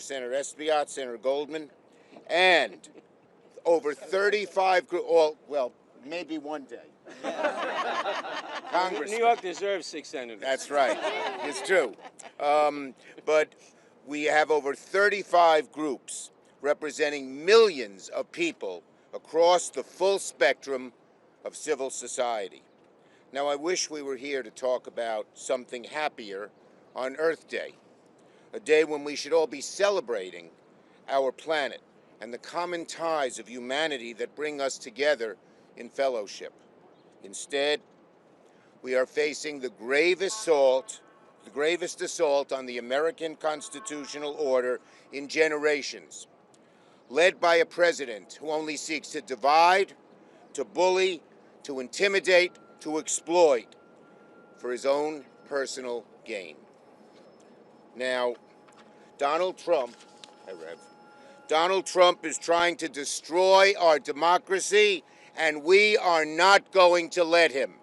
Senator Esbiat, Senator Goldman, and over 35, well, maybe one day. Congressman. New York deserves 6 senators. That's right. It's true. But we have over 35 groups representing millions of people across the full spectrum of civil society. Now, I wish we were here to talk about something happier on Earth Day, a day when we should all be celebrating our planet and the common ties of humanity that bring us together in fellowship. Instead, we are facing the gravest assault on the American constitutional order in generations, led by a president who only seeks to divide, to bully, to intimidate, to exploit for his own personal gain. Now, Donald Trump is trying to destroy our democracy, and we are not going to let him.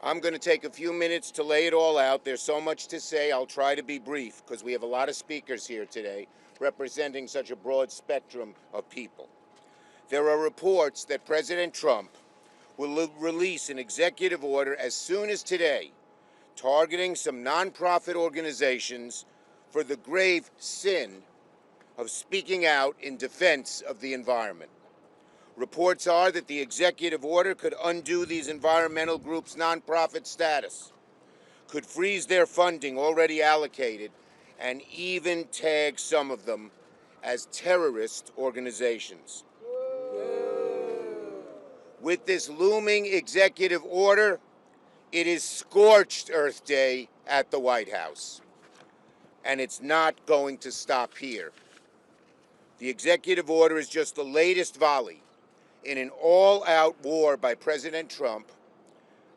I'm going to take a few minutes to lay it all out. There's so much to say. I'll try to be brief because we have a lot of speakers here today representing such a broad spectrum of people. There are reports that President Trump will release an executive order as soon as today, targeting some nonprofit organizations for the grave sin of speaking out in defense of the environment. Reports are that the executive order could undo these environmental groups' nonprofit status, could freeze their funding already allocated, and even tag some of them as terrorist organizations. With this looming executive order, it is scorched Earth Day at the White House. And it's not going to stop here. The executive order is just the latest volley in an all-out war by President Trump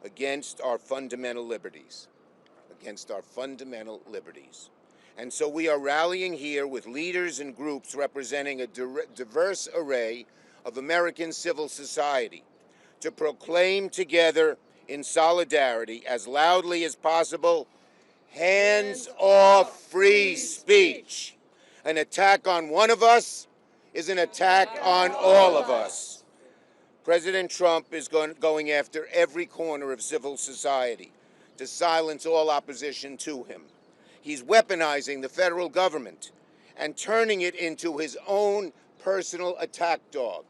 against our fundamental liberties. And so we are rallying here with leaders and groups representing a diverse array of American civil society to proclaim together in solidarity as loudly as possible, hands off free speech. An attack on one of us is an attack on all of us. President Trump is going after every corner of civil society to silence all opposition to him. He's weaponizing the federal government and turning it into his own personal attack dog.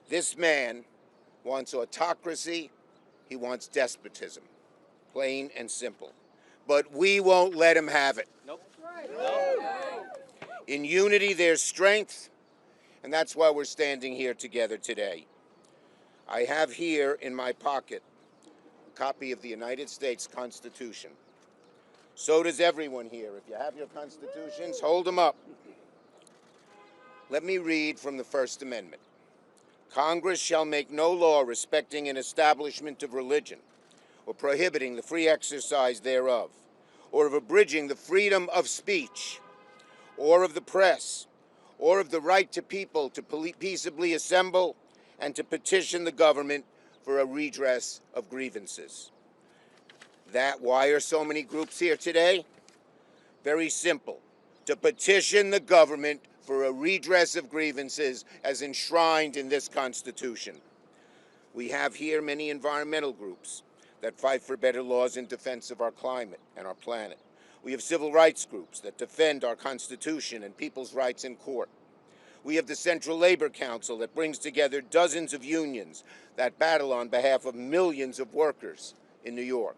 This man wants autocracy, he wants despotism, plain and simple. But we won't let him have it. Nope. In unity, there's strength, and that's why we're standing here together today. I have here in my pocket a copy of the United States Constitution. So does everyone here. If you have your constitutions, hold them up. Let me read from the First Amendment. Congress shall make no law respecting an establishment of religion, or prohibiting the free exercise thereof, or of abridging the freedom of speech, or of the press, or of the right to people to peaceably assemble and to petition the government for a redress of grievances. Why are so many groups here today? Very simple. To petition the government for a redress of grievances as enshrined in this Constitution. We have here many environmental groups that fight for better laws in defense of our climate and our planet. We have civil rights groups that defend our Constitution and people's rights in court. We have the Central Labor Council that brings together dozens of unions that battle on behalf of millions of workers in New York.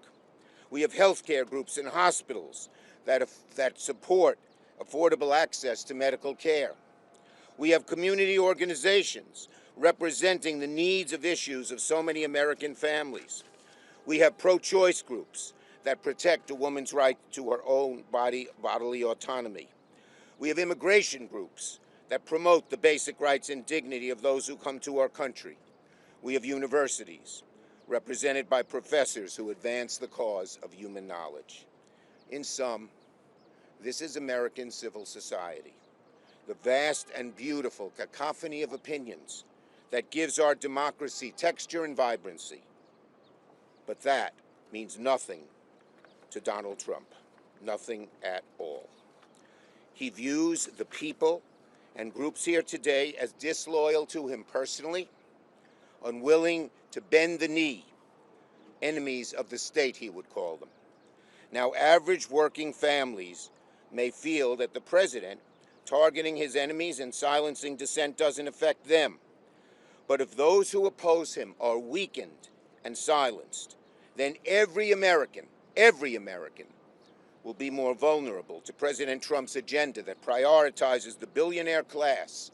We have healthcare groups and hospitals that support affordable access to medical care. We have community organizations representing the needs of issues of so many American families. We have pro-choice groups that protect a woman's right to her own bodily autonomy. We have immigration groups that promote the basic rights and dignity of those who come to our country. We have universities represented by professors who advance the cause of human knowledge. In sum, this is American civil society, the vast and beautiful cacophony of opinions that gives our democracy texture and vibrancy. But that means nothing to Donald Trump, nothing at all. He views the people and groups here today as disloyal to him personally, unwilling to bend the knee, enemies of the state, he would call them. Now, average working families may feel that the president targeting his enemies and silencing dissent doesn't affect them. But if those who oppose him are weakened and silenced, then every American will be more vulnerable to President Trump's agenda that prioritizes the billionaire class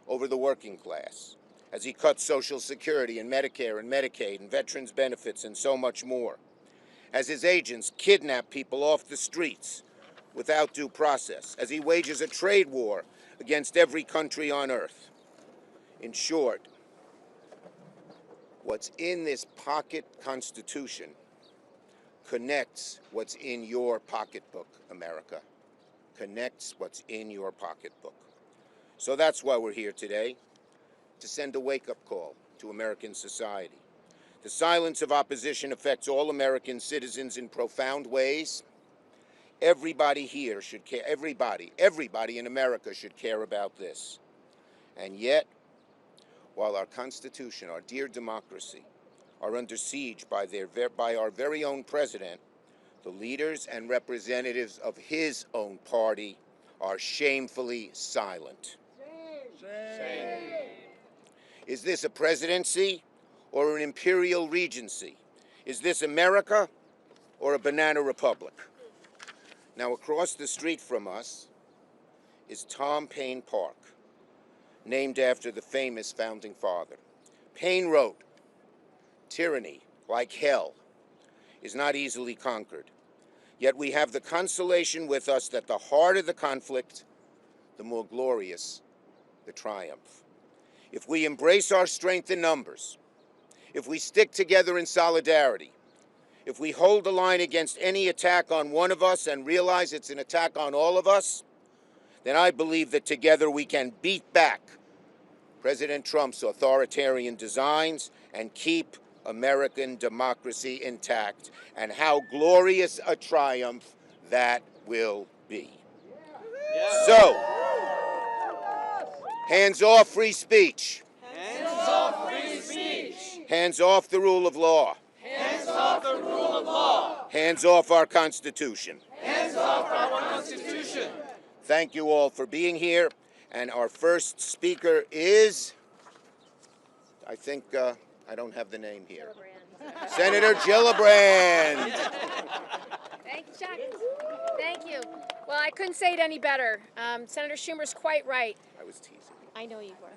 over the working class, as he cuts Social Security and Medicare and Medicaid and veterans benefits and so much more, as his agents kidnap people off the streets without due process, as he wages a trade war against every country on earth. In short, what's in this pocket Constitution connects what's in your pocketbook, America. Connects what's in your pocketbook. So that's why we're here today, to send a wake-up call to American society. The silence of opposition affects all American citizens in profound ways. Everybody here should care, everybody in America should care about this. And yet, while our Constitution, our dear democracy, are under siege by our very own president, the leaders and representatives of his own party are shamefully silent. Shame. Is this a presidency or an imperial regency? Is this America or a banana republic? Now, across the street from us is Tom Paine Park, named after the famous founding father. Paine wrote, "Tyranny, like hell, is not easily conquered. Yet we have the consolation with us that the harder the conflict, the more glorious the triumph. If we embrace our strength in numbers, if we stick together in solidarity, if we hold the line against any attack on one of us and realize it's an attack on all of us, then I believe that together we can beat back President Trump's authoritarian designs and keep American democracy intact, and how glorious a triumph that will be." So, hands off free speech. Hands off free speech. Hands off the rule of law. Hands off the rule of law. Hands off our Constitution. Hands off our Constitution. Thank you all for being here. And our first speaker is, I think, I don't have the name here. Gillibrand. Senator Gillibrand. Thank you, Chuck. Thank you. Well, I couldn't say it any better. Senator Schumer's quite right. I was teasing. I know you were.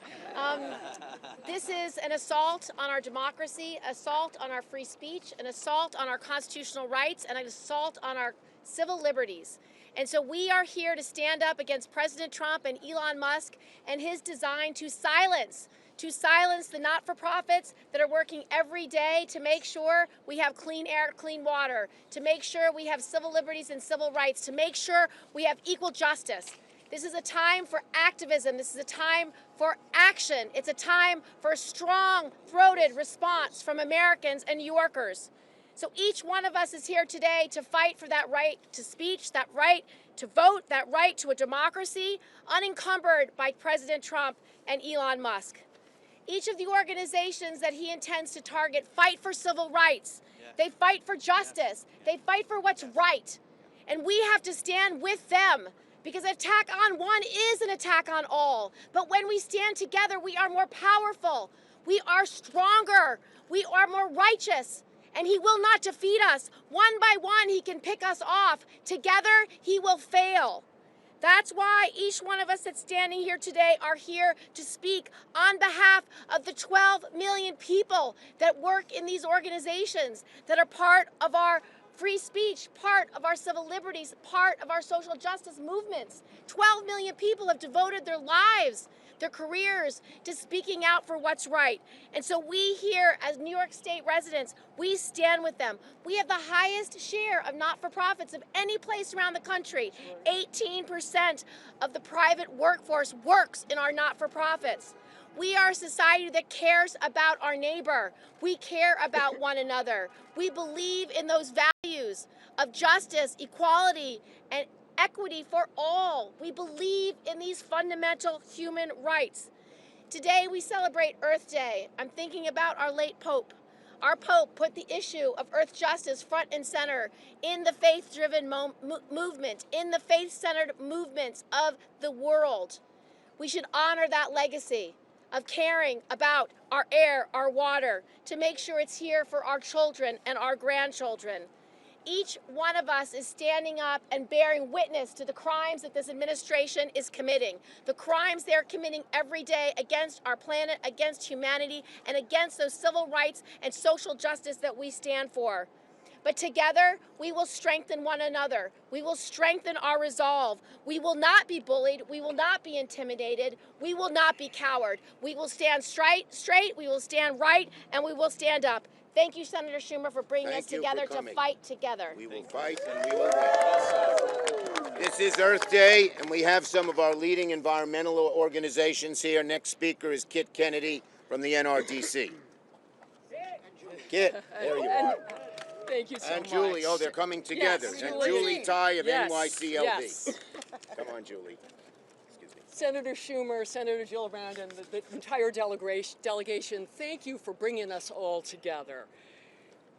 This is an assault on our democracy, assault on our free speech, an assault on our constitutional rights, and an assault on our civil liberties. And so we are here to stand up against President Trump and Elon Musk and his design to silence the not-for-profits that are working every day to make sure we have clean air, clean water, to make sure we have civil liberties and civil rights, to make sure we have equal justice. This is a time for activism. This is a time for action. It's a time for a strong-throated response from Americans and New Yorkers. So each one of us is here today to fight for that right to speech, that right to vote, that right to a democracy unencumbered by President Trump and Elon Musk. Each of the organizations that he intends to target fight for civil rights. They fight for justice. They fight for what's right. And we have to stand with them, because an attack on one is an attack on all. But when we stand together, we are more powerful. We are stronger. We are more righteous. And he will not defeat us. One by one, he can pick us off. Together, he will fail. That's why each one of us that's standing here today are here to speak on behalf of the 12 million people that work in these organizations, that are part of our free speech, part of our civil liberties, part of our social justice movements. 12 million people have devoted their lives, their careers, to speaking out for what's right. And so we here as New York State residents, we stand with them. We have the highest share of not-for-profits of any place around the country. 18% of the private workforce works in our not-for-profits. We are a society that cares about our neighbor. We care about one another. We believe in those values of justice, equality, and equity for all. We believe in these fundamental human rights. Today we celebrate Earth Day. I'm thinking about our late Pope. Our Pope put the issue of earth justice front and center in the faith-driven movement, in the faith-centered movements of the world. We should honor that legacy of caring about our air, our water, to make sure it's here for our children and our grandchildren. Each one of us is standing up and bearing witness to the crimes that this administration is committing, the crimes they're committing every day against our planet, against humanity, and against those civil rights and social justice that we stand for. But together, we will strengthen one another. We will strengthen our resolve. We will not be bullied. We will not be intimidated. We will not be coward. We will stand straight, we will stand right, and we will stand up. Thank you, Senator Schumer, for bringing us together to fight together. We will fight and we will win. This is Earth Day, and we have some of our leading environmental organizations here. Next speaker is Kit Kennedy from the NRDC. Kit, there you are. Thank you so much. And Julie, oh, they're coming together. Yes, and Julie Ty of NYCLD. Yes. Come on, Julie. Excuse me. Senator Schumer, Senator Gillibrand, and the entire delegation, thank you for bringing us all together.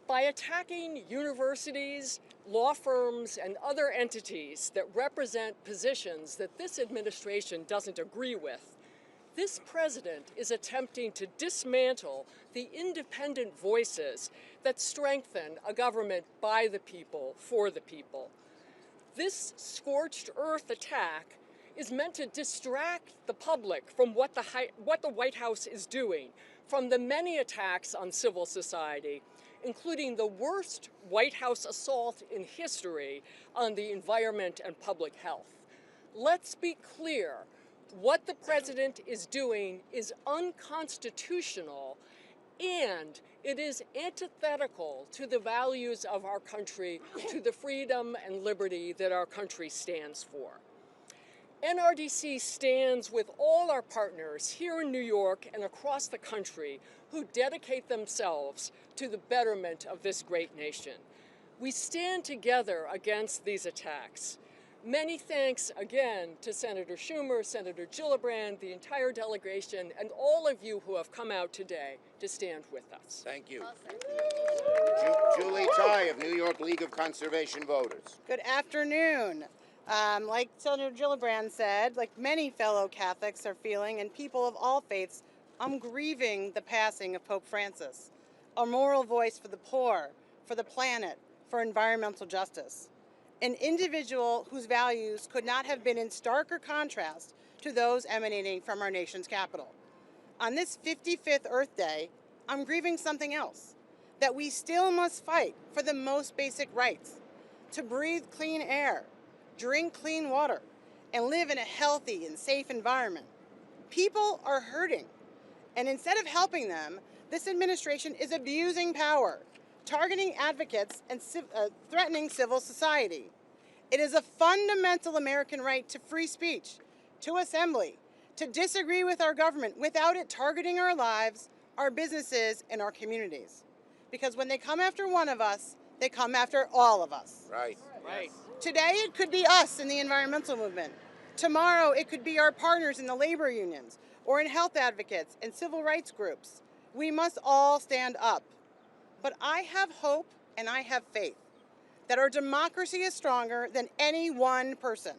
By attacking universities, law firms, and other entities that represent positions that this administration doesn't agree with, this president is attempting to dismantle the independent voices that strengthen a government by the people, for the people. This scorched earth attack is meant to distract the public from what the White House is doing, from the many attacks on civil society, including the worst White House assault in history on the environment and public health. Let's be clear. What the president is doing is unconstitutional, and it is antithetical to the values of our country, to the freedom and liberty that our country stands for. NRDC stands with all our partners here in New York and across the country who dedicate themselves to the betterment of this great nation. We stand together against these attacks. Many thanks again to Senator Schumer, Senator Gillibrand, the entire delegation, and all of you who have come out today to stand with us. Thank you. Julie Ty of New York League of Conservation Voters. Good afternoon. Like Senator Gillibrand said, like many fellow Catholics are feeling, and people of all faiths, I'm grieving the passing of Pope Francis, a moral voice for the poor, for the planet, for environmental justice. An individual whose values could not have been in starker contrast to those emanating from our nation's capital. On this 55th Earth Day, I'm grieving something else, that we still must fight for the most basic rights, to breathe clean air, drink clean water, and live in a healthy and safe environment. People are hurting, and instead of helping them, this administration is abusing power, targeting advocates and threatening civil society. It is a fundamental American right to free speech, to assembly, to disagree with our government without it targeting our lives, our businesses, and our communities. Because when they come after one of us, they come after all of us. Right. Right. Today, it could be us in the environmental movement. Tomorrow, it could be our partners in the labor unions or in health advocates and civil rights groups. We must all stand up. But I have hope and I have faith that our democracy is stronger than any one person,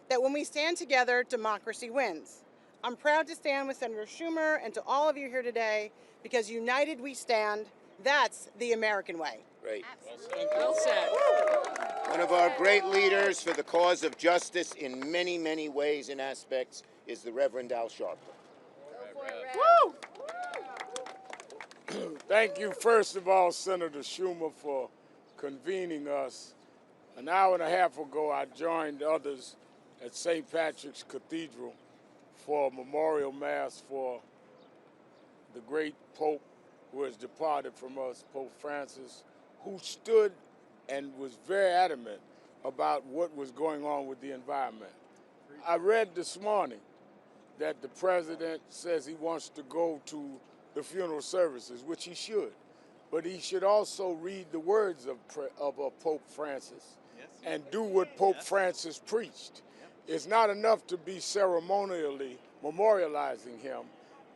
that when we stand together, democracy wins. I'm proud to stand with Senator Schumer and to all of you here today, because united we stand. That's the American way. Great. Well said. One of our great leaders for the cause of justice in many, many ways and aspects is the Reverend Al Sharpton. Woo! Thank you, first of all, Senator Schumer, for convening us. An hour and a half ago, I joined others at St. Patrick's Cathedral for a memorial mass for the great Pope who has departed from us, Pope Francis, who stood and was very adamant about what was going on with the environment. I read this morning that the president says he wants to go to the funeral services, which he should. But he should also read the words of Pope Francis and do what Pope Francis preached. It's not enough to be ceremonially memorializing him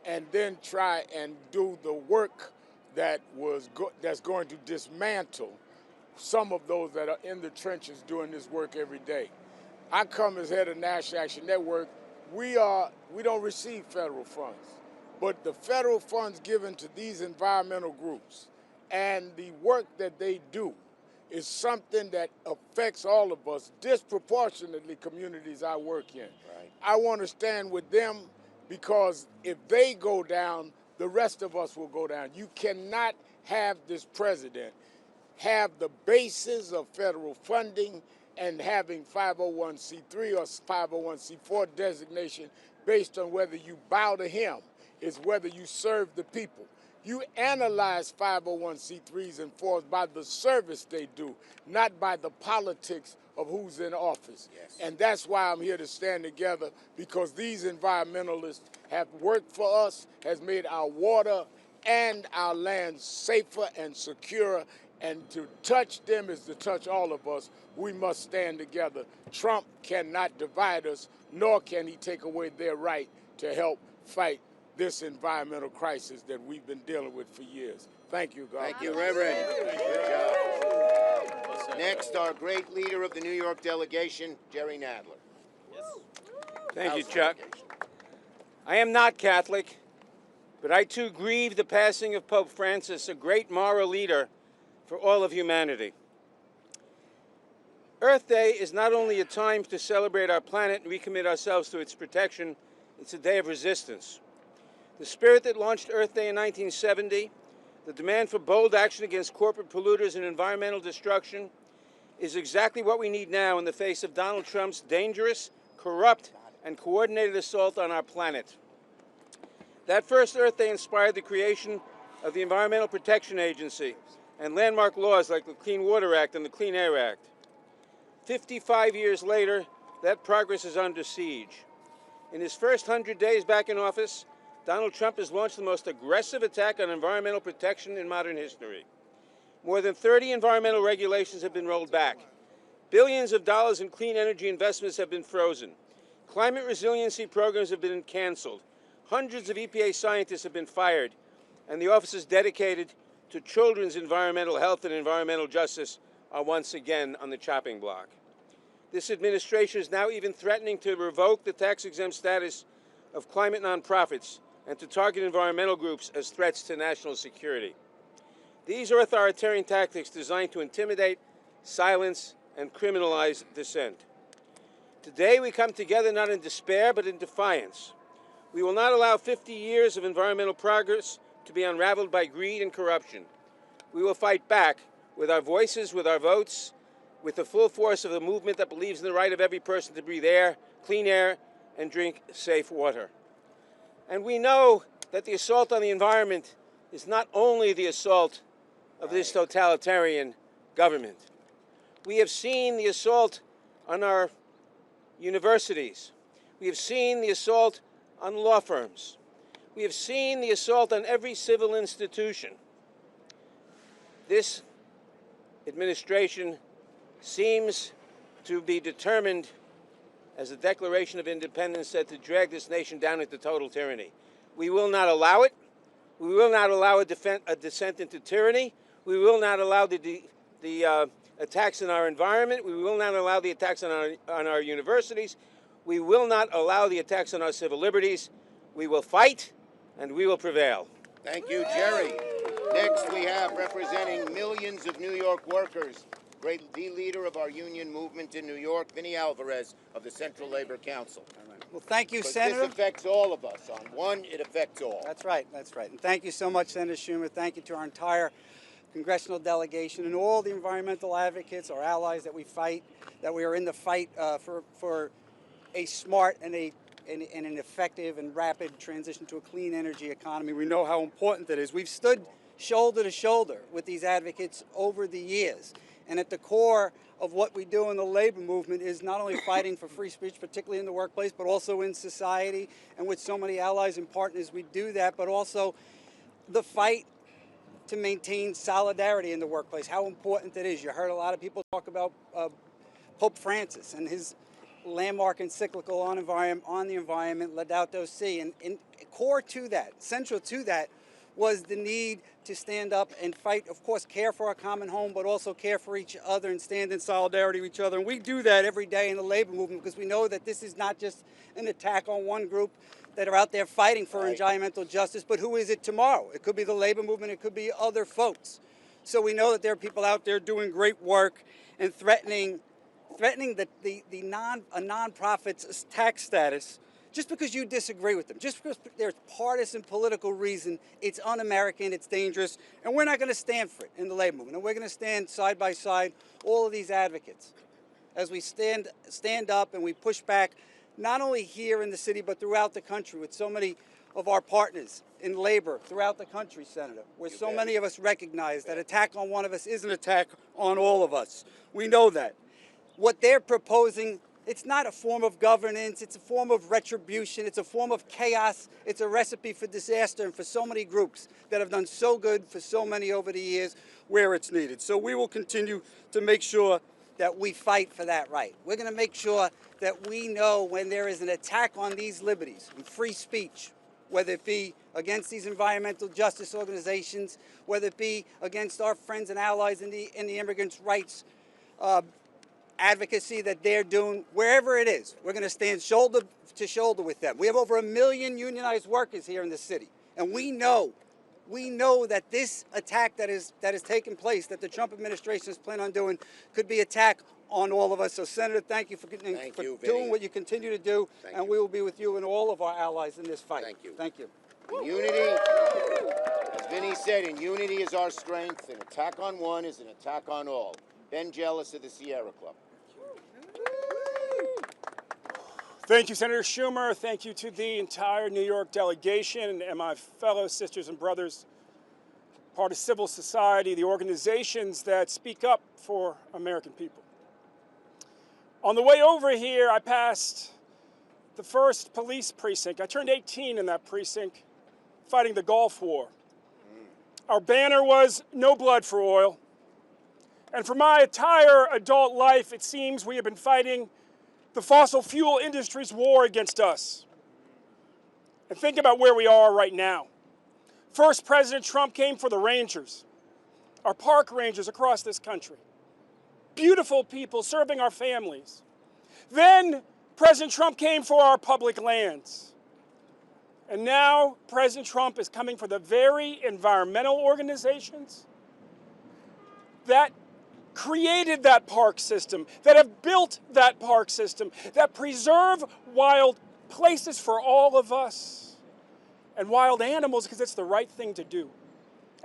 and then try and do the work that's going to dismantle some of those that are in the trenches doing this work every day. I come as head of National Action Network. We don't receive federal funds, but the federal funds given to these environmental groups and the work that they do is something that affects all of us, disproportionately communities I work in. Right. I want to stand with them because if they go down, the rest of us will go down. You cannot have this president have the basis of federal funding and having 501c3 or 501c4 designation based on whether you bow to him. It's whether you serve the people. You analyze 501c3s and 4s by the service they do, not by the politics of who's in office. Yes. And that's why I'm here to stand together, because these environmentalists have worked for us, has made our water and our land safer and secure, and to touch them is to touch all of us. We must stand together. Trump cannot divide us, nor can he take away their right to help fight this environmental crisis that we've been dealing with for years. Thank you, God. Thank you, Reverend. Good job. Next, our great leader of the New York delegation, Jerry Nadler. Thank you, Chuck. I am not Catholic, but I too grieve the passing of Pope Francis, a great moral leader for all of humanity. Earth Day is not only a time to celebrate our planet and recommit ourselves to its protection, it's a day of resistance. The spirit that launched Earth Day in 1970, the demand for bold action against corporate polluters and environmental destruction, is exactly what we need now in the face of Donald Trump's dangerous, corrupt, and coordinated assault on our planet. That first Earth Day inspired the creation of the Environmental Protection Agency and landmark laws like the Clean Water Act and the Clean Air Act. 55 years later, that progress is under siege. In his first 100 days back in office, Donald Trump has launched the most aggressive attack on environmental protection in modern history. More than 30 environmental regulations have been rolled back. Billions of dollars in clean energy investments have been frozen. Climate resiliency programs have been canceled. Hundreds of EPA scientists have been fired. And the offices dedicated to children's environmental health and environmental justice are once again on the chopping block. This administration is now even threatening to revoke the tax-exempt status of climate nonprofits and to target environmental groups as threats to national security. These are authoritarian tactics designed to intimidate, silence, and criminalize dissent. Today we come together not in despair but in defiance. We will not allow 50 years of environmental progress to be unraveled by greed and corruption. We will fight back with our voices, with our votes, with the full force of the movement that believes in the right of every person to breathe air, clean air, and drink safe water. And we know that the assault on the environment is not only the assault of this totalitarian government. We have seen the assault on our universities. We have seen the assault on law firms. We have seen the assault on every civil institution. This administration seems to be determined, as the Declaration of Independence said, to drag this nation down into total tyranny. We will not allow it. We will not allow a descent into tyranny. We will not allow the attacks on our environment. We will not allow the attacks on our universities. We will not allow the attacks on our civil liberties. We will fight, and we will prevail. Thank you, Jerry. Next, we have, representing millions of New York workers, the leader of our union movement in New York, Vinny Alvarez of the Central Labor Council. Well, thank you, Senator. This affects all of us. On one, it affects all. That's right, that's right. And thank you so much, Senator Schumer. Thank you to our entire congressional delegation and all the environmental advocates, our allies that we fight, that we are in the fight for a smart and an effective and rapid transition to a clean energy economy. We know how important that is. We've stood shoulder to shoulder with these advocates over the years. And at the core of what we do in the labor movement is not only fighting for free speech, particularly in the workplace, but also in society and with so many allies and partners we do that, but also the fight to maintain solidarity in the workplace, how important it is. You heard a lot of people talk about Pope Francis and his landmark encyclical on the environment, Laudato Si, and core to that, central to that, was the need to stand up and fight, of course, care for our common home, but also care for each other and stand in solidarity with each other. And we do that every day in the labor movement because we know that this is not just an attack on one group that are out there fighting for environmental justice, but who is it tomorrow? It could be the labor movement, it could be other folks. So we know that there are people out there doing great work and threatening a nonprofit's tax status just because you disagree with them, just because there's partisan political reason. It's un-American, it's dangerous, and we're not going to stand for it in the labor movement. And we're going to stand side by side, all of these advocates, as we stand up and we push back, not only here in the city, but throughout the country with so many of our partners in labor throughout the country, Senator, where so many of us recognize that attack on one of us is an attack on all of us. We know that. What they're proposing, it's not a form of governance, it's a form of retribution, it's a form of chaos, it's a recipe for disaster and for so many groups that have done so good for so many over the years where it's needed. So we will continue to make sure that we fight for that right. We're going to make sure that we know when there is an attack on these liberties and free speech, whether it be against these environmental justice organizations, whether it be against our friends and allies in the immigrants' rights advocacy that they're doing, wherever it is, we're going to stand shoulder to shoulder with them. We have over 1 million unionized workers here in the city, and we know that this attack that is taking place, that the Trump administration is planning on doing, could be attack on all of us. So, Senator, thank you for doing what you continue to do, and we will be with you and all of our allies in this fight. Thank you. Thank you. In unity, as Vinny said, in unity is our strength. An attack on one is an attack on all. Ben Jealous of the Sierra Club. Thank you, Senator Schumer. Thank you to the entire New York delegation and my fellow sisters and brothers, part of civil society, the organizations that speak up for American people. On the way over here, I passed the first police precinct. I turned 18 in that precinct, fighting the Gulf War. Our banner was "No blood for oil." And for my entire adult life, it seems we have been fighting the fossil fuel industry's war against us. And think about where we are right now. First, President Trump came for the rangers, our park rangers across this country. Beautiful people serving our families. Then, President Trump came for our public lands. And now, President Trump is coming for the very environmental organizations that created that park system, that have built that park system, that preserve wild places for all of us and wild animals because it's the right thing to do.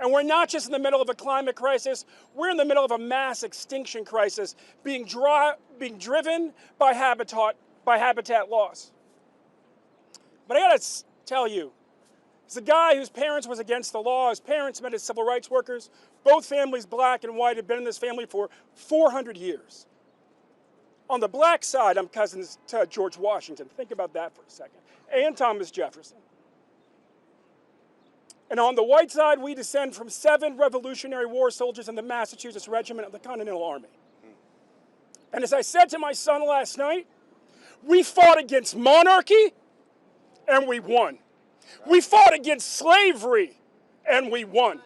And we're not just in the middle of a climate crisis, we're in the middle of a mass extinction crisis being driven by habitat loss. But I gotta tell you, as a guy whose parents was against the law, his parents met as civil rights workers, both families, black and white, had been in this family for 400 years. On the black side, I'm cousins to George Washington. Think about that for a second. And Thomas Jefferson. And on the white side, we descend from 7 Revolutionary War soldiers in the Massachusetts Regiment of the Continental Army. And as I said to my son last night, we fought against monarchy, and we won. We fought against slavery, and we won.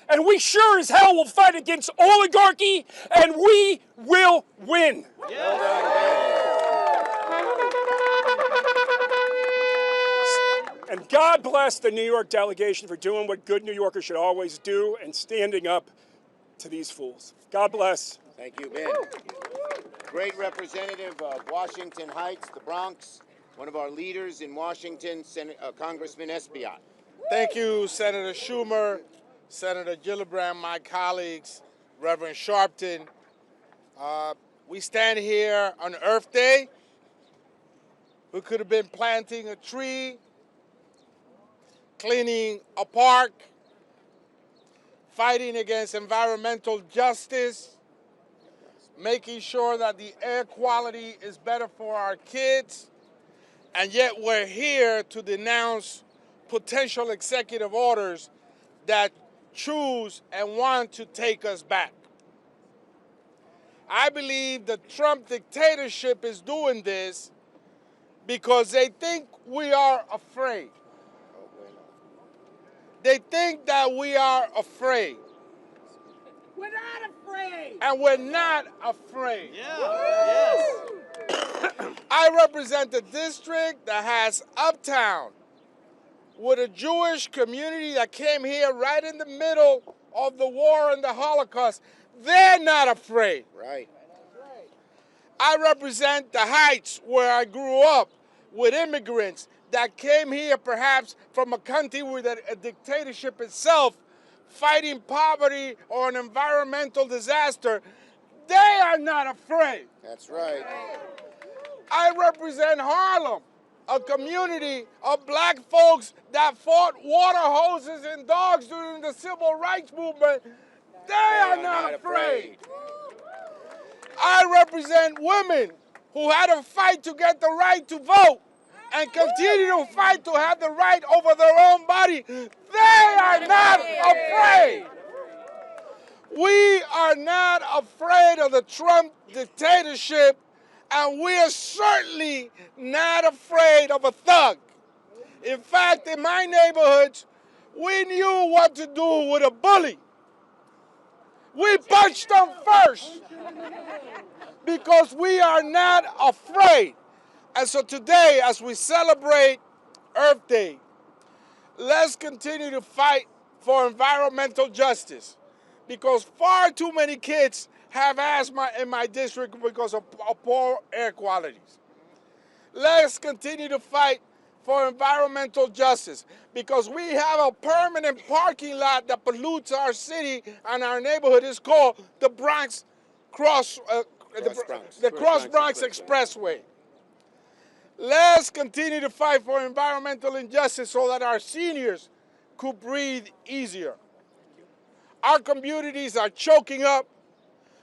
And we sure as hell will fight against oligarchy, and we will win. And God bless the New York delegation for doing what good New Yorkers should always do and standing up to these fools. God bless. Thank you, Ben. Great representative of Washington Heights, the Bronx, one of our leaders in Washington, Congressman Esbiat. Thank you, Senator Schumer, Senator Gillibrand, my colleagues, Reverend Sharpton. We stand here on Earth Day. We could have been planting a tree, cleaning a park, fighting against environmental justice. making sure that the air quality is better for our kids, and yet we're here to denounce potential executive orders that choose and want to take us back. I believe the Trump dictatorship is doing this because they think we are afraid. They think that we are afraid. We're not afraid. And we're not afraid. Yeah. Yes. I represent a district that has Uptown with a Jewish community that came here right in the middle of the war and the Holocaust. They're not afraid. Right. I represent the Heights where I grew up with immigrants that came here perhaps from a country with a dictatorship itself, fighting poverty or an environmental disaster. They are not afraid. That's right. I represent Harlem, a community of black folks that fought water hoses and dogs during the civil rights movement. They are not afraid. I represent women who had to fight to get the right to vote and continue to fight to have the right over their own body. They are not afraid. We are not afraid of the Trump dictatorship, and we are certainly not afraid of a thug. In fact, in my neighborhoods, we knew what to do with a bully. We punched them first because we are not afraid. And so today, as we celebrate Earth Day, let's continue to fight for environmental justice, because far too many kids have asthma in my district because of poor air qualities. Let's continue to fight for environmental justice, because we have a permanent parking lot that pollutes our city and our neighborhood. Is called the Cross Bronx Expressway. Let's continue to fight for environmental injustice so that our seniors could breathe easier. Our communities are choking up.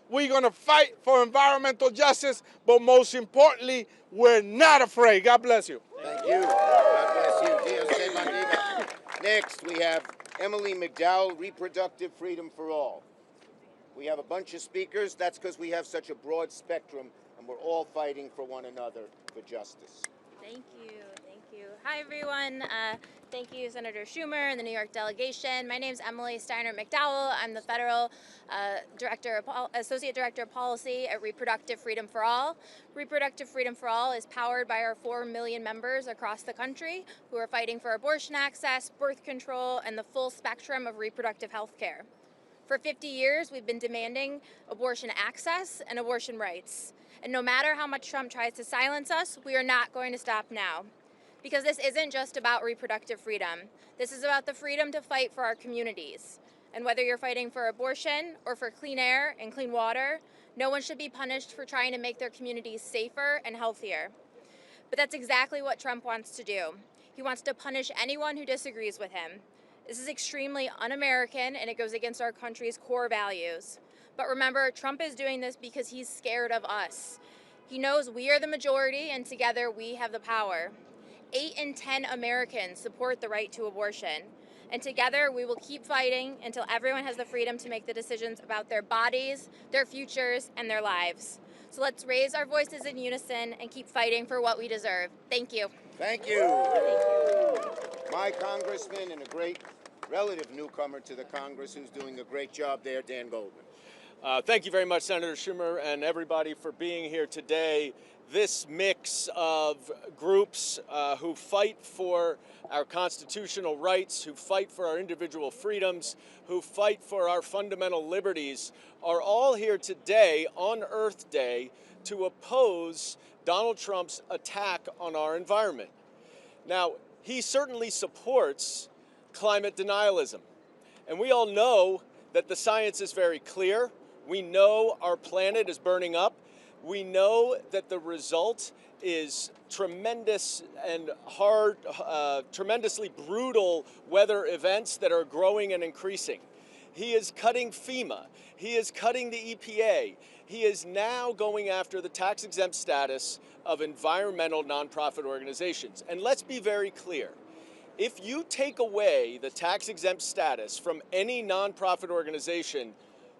We're going to fight for environmental justice, but most importantly, we're not afraid. God bless you. Thank you. God bless you. Dios te bendiga. Next, we have Emily McDowell, Reproductive Freedom for All. We have a bunch of speakers. That's because we have such a broad spectrum, and we're all fighting for one another for justice. Thank you. Thank you. Hi, everyone. Thank you, Senator Schumer and the New York delegation. My name is Emily Steiner McDowell. I'm the Federal Associate Director of Policy at Reproductive Freedom for All. Reproductive Freedom for All is powered by our 4 million members across the country who are fighting for abortion access, birth control, and the full spectrum of reproductive health care. For 50 years, we've been demanding abortion access and abortion rights. And no matter how much Trump tries to silence us, we are not going to stop now. Because this isn't just about reproductive freedom. This is about the freedom to fight for our communities. And whether you're fighting for abortion or for clean air and clean water, no one should be punished for trying to make their communities safer and healthier. But that's exactly what Trump wants to do. He wants to punish anyone who disagrees with him. This is extremely un-American, and it goes against our country's core values. But remember, Trump is doing this because he's scared of us. He knows we are the majority, and together we have the power. 8 in 10 Americans support the right to abortion. And together we will keep fighting until everyone has the freedom to make the decisions about their bodies, their futures, and their lives. So let's raise our voices in unison and keep fighting for what we deserve. Thank you. Thank you. My congressman and a great relative newcomer to the Congress who's doing a great job there, Dan Goldman. Thank you very much, Senator Schumer, and everybody for being here today. This mix of groups who fight for our constitutional rights, who fight for our individual freedoms, who fight for our fundamental liberties, are all here today on Earth Day to oppose Donald Trump's attack on our environment. Now, he certainly supports climate denialism, and we all know that the science is very clear. We know our planet is burning up. We know that the result is tremendous and hard, tremendously brutal weather events that are growing and increasing. He is cutting FEMA. He is cutting the EPA. he is now going after the tax-exempt status of environmental nonprofit organizations. And let's be very clear. If you take away the tax-exempt status from any nonprofit organization,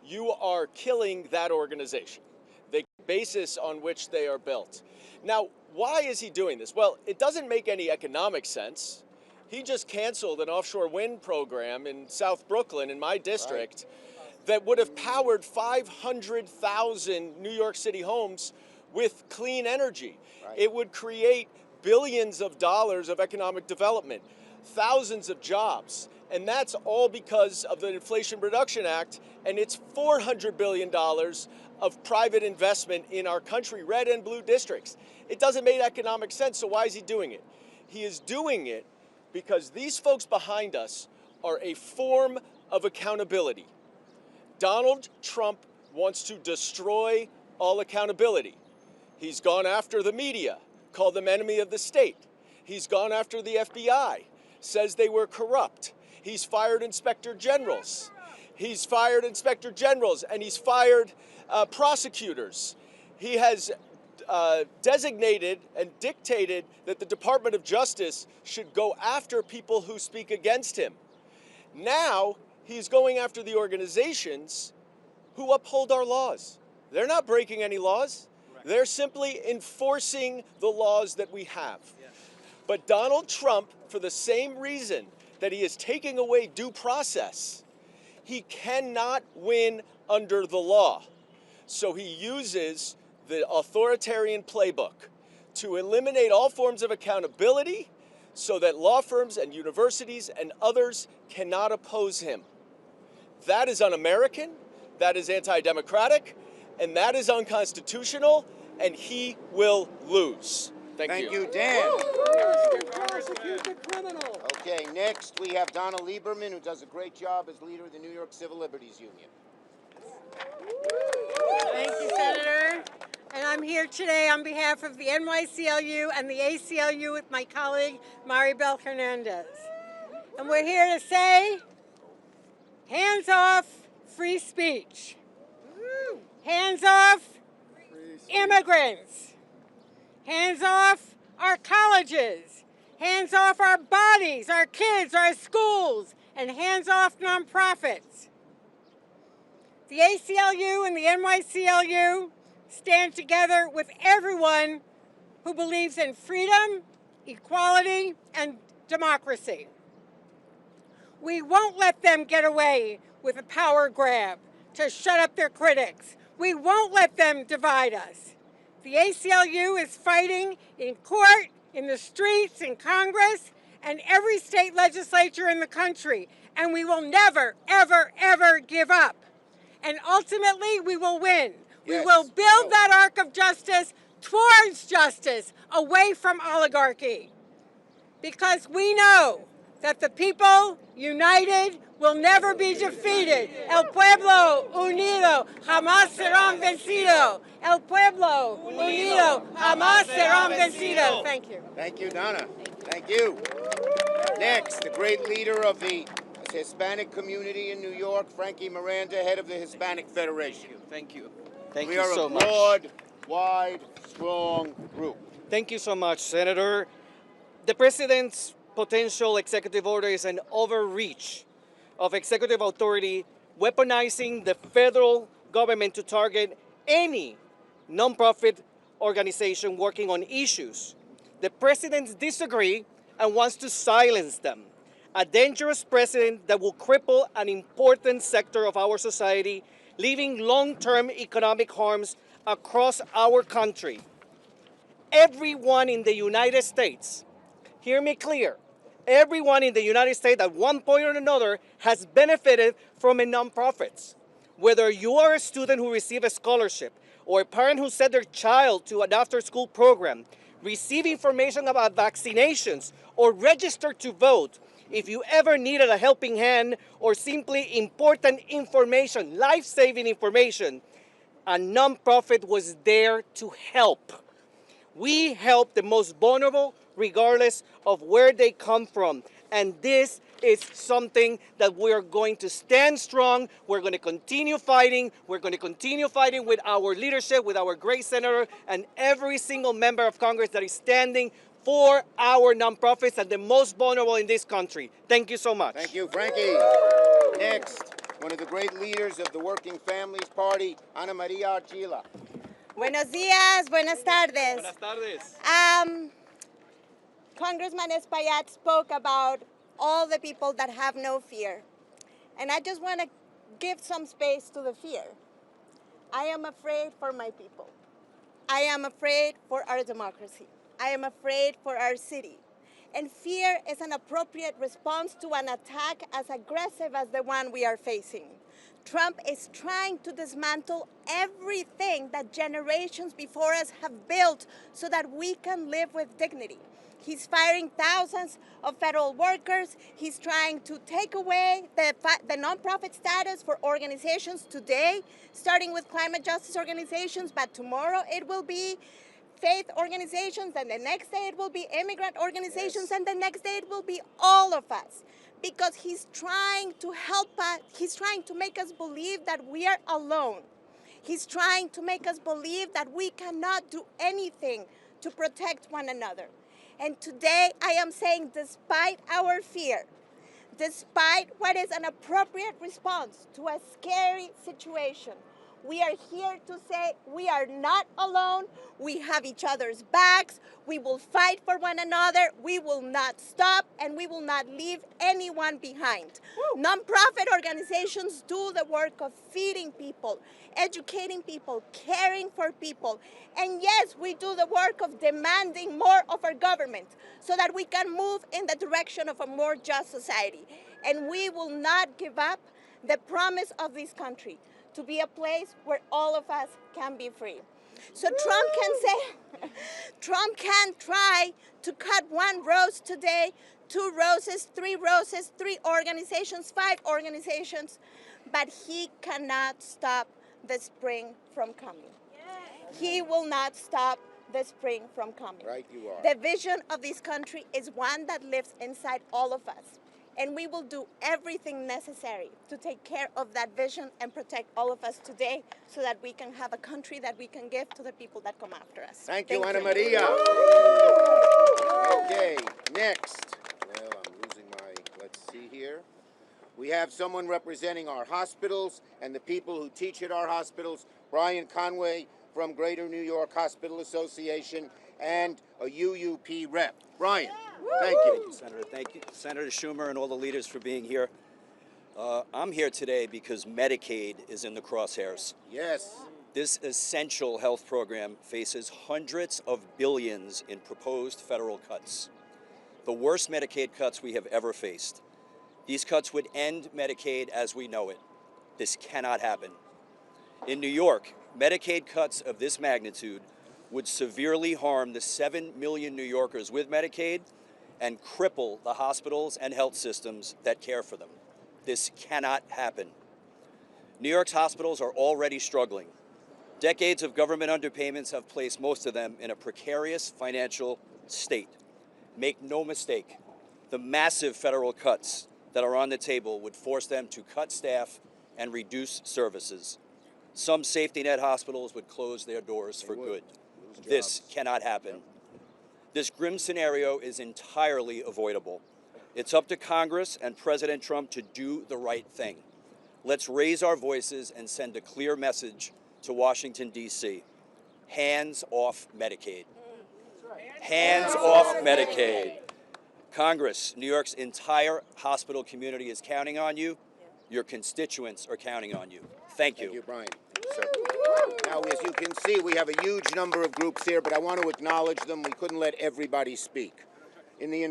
you are killing that organization, the basis on which they are built. Now, why is he doing this? Well, it doesn't make any economic sense. He just canceled an offshore wind program in South Brooklyn, in my district, that would have powered 500,000 New York City homes with clean energy. It would create billions of dollars of economic development, thousands of jobs, and that's all because of the Inflation Reduction Act and its $400 billion of private investment in our country, red and blue districts. It doesn't make economic sense, so why is he doing it? He is doing it because these folks behind us are a form of accountability. Donald Trump wants to destroy all accountability. He's gone after the media, called them enemy of the state. He's gone after the FBI, says they were corrupt. He's fired inspector generals. He's fired inspector generals and he's fired prosecutors. He has designated and dictated that the Department of Justice should go after people who speak against him. Now he's going after the organizations who uphold our laws. They're not breaking any laws. They're simply enforcing the laws that we have. But Donald Trump, for the same reason that he is taking away due process, he cannot win under the law. So he uses the authoritarian playbook to eliminate all forms of accountability so that law firms and universities and others cannot oppose him. That is un-American, that is anti-democratic, and that is unconstitutional, and he will lose. Thank you. Dan. Prosecute the criminal. Okay, next we have Donna Lieberman, who does a great job as leader of the New York Civil Liberties Union. Thank you, Senator. And I'm here today on behalf of the NYCLU and the ACLU with my colleague, Maribel Hernandez. And we're here to say, hands off free speech. Hands off immigrants. Hands off our colleges. Hands off our bodies, our kids, our schools, and hands off nonprofits. The ACLU and the NYCLU stand together with everyone who believes in freedom, equality, and democracy. We won't let them get away with a power grab to shut up their critics. We won't let them divide us. The ACLU is fighting in court, in the streets, in Congress, and every state legislature in the country. And we will never, ever, ever give up. And ultimately, we will win. Yes. We will build that arc of justice towards justice, away from oligarchy. Because we know that the people united will never be defeated. El pueblo unido jamás serán vencido. El pueblo unido jamás serán vencido. Thank you. Thank you, Donna. Thank you. Next, the great leader of the Hispanic community in New York, Frankie Miranda, head of the Hispanic Federation. Thank you. Thank We you are so a much. broad, wide, strong group. Thank you so much, Senator. The President's potential executive order is an overreach of executive authority, weaponizing the federal government to target any nonprofit organization working on issues. The President disagrees and wants to silence them. A dangerous precedent that will cripple an important sector of our society, leaving long-term economic harms across our country. Everyone in the United States, hear me clear, everyone in the United States at one point or another has benefited from a nonprofit. Whether you are a student who received a scholarship or a parent who sent their child to an after-school program, receive information about vaccinations, or register to vote, if you ever needed a helping hand or simply important information, life-saving information, a nonprofit was there to help. We help the most vulnerable regardless of where they come from, and this is something that we're going to stand strong. We're going to continue fighting. We're going to continue fighting with our leadership, with our great senator, and every single member of Congress that is standing for our nonprofits and the most vulnerable in this country. Thank you so much. Thank you, Frankie. Next, one of the great leaders of the Working Families Party, Ana Maria Archila. Buenos días, buenas tardes. Buenas tardes. Congressman Espaillat spoke about all the people that have no fear. And I just want to give some space to the fear. I am afraid for my people. I am afraid for our democracy. I am afraid for our city. And fear is an appropriate response to an attack as aggressive as the one we are facing. Trump is trying to dismantle everything that generations before us have built so that we can live with dignity. He's firing thousands of federal workers. He's trying to take away the nonprofit status for organizations today, starting with climate justice organizations, but tomorrow it will be faith organizations, and the next day it will be immigrant organizations, and the next day it will be all of us. Because he's trying to help us, he's trying to make us believe that we are alone. He's trying to make us believe that we cannot do anything to protect one another. And today I am saying, despite our fear, despite what is an appropriate response to a scary situation, we are here to say we are not alone. We have each other's backs. We will fight for one another. We will not stop, and we will not leave anyone behind. Woo. Nonprofit organizations do the work of feeding people, educating people, caring for people. And yes, we do the work of demanding more of our government so that we can move in the direction of a more just society. And we will not give up the promise of this country to be a place where all of us can be free. So Trump can try to cut one rose today, 2 roses, 3 roses, 3 organizations, 5 organizations, but he cannot stop the spring from coming. He will not stop the spring from coming. Right, you are. The vision of this country is one that lives inside all of us. And we will do everything necessary to take care of that vision and protect all of us today so that we can have a country that we can give to the people that come after us. Thank you, Ana Maria. Okay, next. Well, I'm losing let's see here. We have someone representing our hospitals and the people who teach at our hospitals, Brian Conway from Greater New York Hospital Association and a UUP rep. Brian. Thank you. Thank you, Senator. Thank you, Senator Schumer and all the leaders for being here. I'm here today because Medicaid is in the crosshairs. Yes. This essential health program faces hundreds of billions in proposed federal cuts. The worst Medicaid cuts we have ever faced. These cuts would end Medicaid as we know it. This cannot happen. In New York, Medicaid cuts of this magnitude would severely harm the 7 million New Yorkers with Medicaid and cripple the hospitals and health systems that care for them. This cannot happen. New York's hospitals are already struggling. Decades of government underpayments have placed most of them in a precarious financial state. Make no mistake, the massive federal cuts that are on the table would force them to cut staff and reduce services. Some safety net hospitals would close their doors for good. This cannot happen. This grim scenario is entirely avoidable. It's up to Congress and President Trump to do the right thing. Let's raise our voices and send a clear message to Washington, D.C. Hands off Medicaid. Hands off Medicaid. Congress, New York's entire hospital community is counting on you. Your constituents are counting on you. Thank you. Thank you, Brian. Now, as you can see, we have a huge number of groups here, but I want to acknowledge them. We couldn't let everybody speak. In the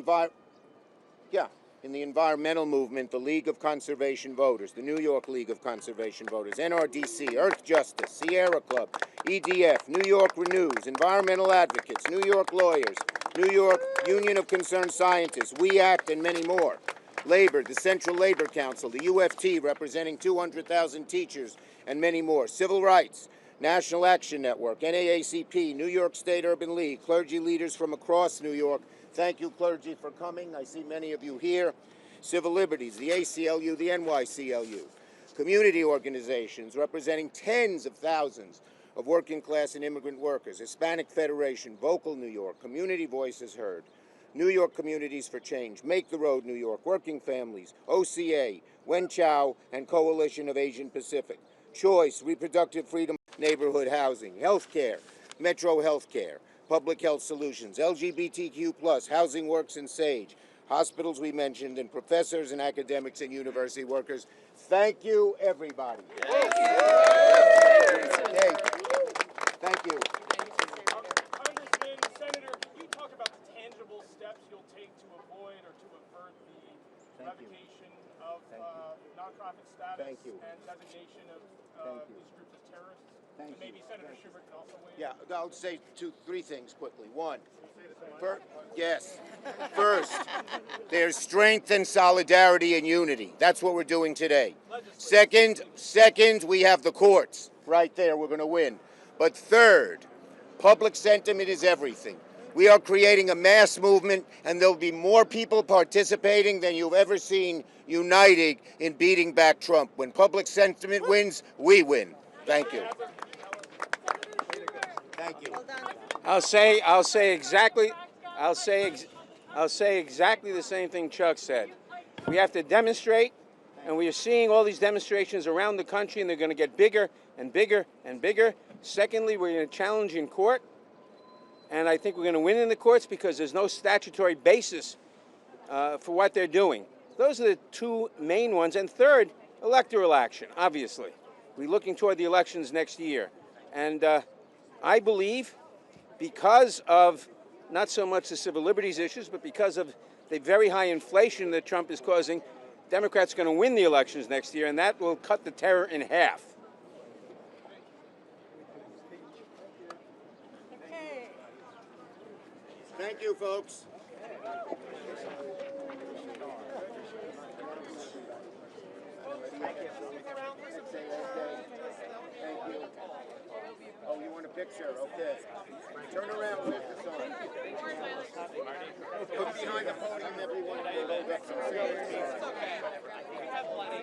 environmental movement, the League of Conservation Voters, the New York League of Conservation Voters, NRDC, Earth Justice, Sierra Club, EDF, New York Renews, Environmental Advocates, New York Lawyers, New York Union of Concerned Scientists, We Act, and many more. Labor, the Central Labor Council, the UFT, representing 200,000 teachers, and many more. Civil Rights, National Action Network, NAACP, New York State Urban League, clergy leaders from across New York. Thank you, clergy, for coming. I see many of you here. civil liberties, the ACLU, the NYCLU, community organizations representing tens of thousands of working class and immigrant workers, Hispanic Federation, Vocal New York, Community Voices Heard, New York Communities for Change, Make the Road New York, Working Families, OCA, Wen Chao, and Coalition of Asian Pacific, Choice, Reproductive Freedom, Neighborhood Housing, Healthcare, Metro Healthcare, Public Health Solutions, LGBTQ+, Housing Works and SAGE, hospitals we mentioned, and professors and academics and university workers. Thank you, everybody. Thank you. Okay. Thank you. Congressman, Senator, can you talk about the tangible steps you'll take to avoid or to avert the revocation of nonprofit status and designation of these groups as terrorists? And maybe Senator Schumer can also weigh in. Yeah, I'll say three things quickly. One, first, there's strength and solidarity and unity. That's what we're doing today. Second, we have the courts right there. We're going to win. But third, public sentiment is everything. We are creating a mass movement, and there'll be more people participating than you've ever seen united in beating back Trump. When public sentiment wins, we win. Thank you. Thank you. I'll say exactly the same thing Chuck said. We have to demonstrate, and we are seeing all these demonstrations around the country, and they're going to get bigger and bigger and bigger. Secondly, we're going to challenge in court, and I think we're going to win in the courts because there's no statutory basis for what they're doing. Those are the two main ones. And third, electoral action, obviously. We're looking toward the elections next year. And I believe because of not so much the civil liberties issues, but because of the very high inflation that Trump is causing, Democrats are going to win the elections next year, and that will cut the terror in half. Thank you, folks. Oh, you want a picture? Okay. Turn around and lift this on. Look behind the podium, everyone.